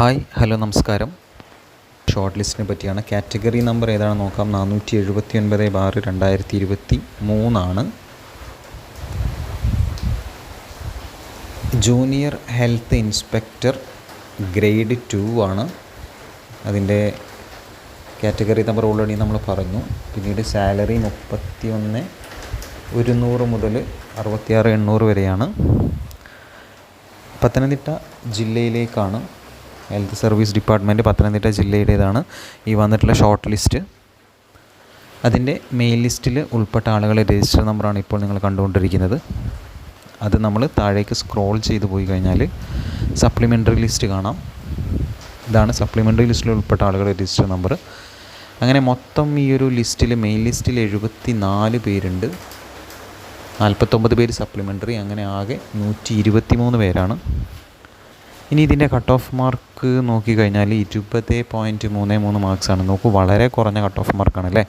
Hi hello നമസ്കാരം. Short ലിസ്റ്റിനെ പറ്റിയാണ്. Category number ഏതാണെന്ന് നോക്കാം. 479/2023 ജൂനിയർ ഹെൽത്ത് ഇൻസ്പെക്ടർ ഗ്രേഡ് 2 ആണ്. അതിൻ്റെ കാറ്റഗറി നമ്പർ ഓൾറെഡി നമ്മൾ പറഞ്ഞു. പിന്നീട് സാലറി 31,100 മുതൽ 66,800 വരെയാണ്. പത്തനംതിട്ട ജില്ലയിലേക്കാണ്. ഹെൽത്ത് സർവീസ് ഡിപ്പാർട്ട്മെൻറ്റ് പത്തനംതിട്ട ജില്ലയുടേതാണ് ഈ വന്നിട്ടുള്ള ഷോർട്ട് ലിസ്റ്റ്. അതിൻ്റെ മെയിൻ ലിസ്റ്റിൽ ഉൾപ്പെട്ട ആളുകളെ രജിസ്റ്റർ നമ്പറാണ് ഇപ്പോൾ നിങ്ങൾ കണ്ടുകൊണ്ടിരിക്കുന്നത്. അത് നമ്മൾ താഴേക്ക് സ്ക്രോൾ ചെയ്ത് പോയി കഴിഞ്ഞാൽ സപ്ലിമെൻ്ററി ലിസ്റ്റ് കാണാം. ഇതാണ് സപ്ലിമെൻ്ററി ലിസ്റ്റിൽ ഉൾപ്പെട്ട ആളുകളുടെ രജിസ്റ്റർ നമ്പർ. അങ്ങനെ മൊത്തം ഈ ഒരു ലിസ്റ്റിൽ മെയിൻ ലിസ്റ്റിൽ 74 പേരുണ്ട്. 49 പേര് സപ്ലിമെൻ്ററി. അങ്ങനെ ആകെ 123 പേരാണ്. ഇനി ഇതിൻ്റെ കട്ട് ഓഫ് മാർക്ക് നോക്കിക്കഴിഞ്ഞാൽ 20.33 മാർക്സാണ്. നോക്കൂ, വളരെ കുറഞ്ഞ കട്ട് ഓഫ് മാർക്കാണ് അല്ലേ.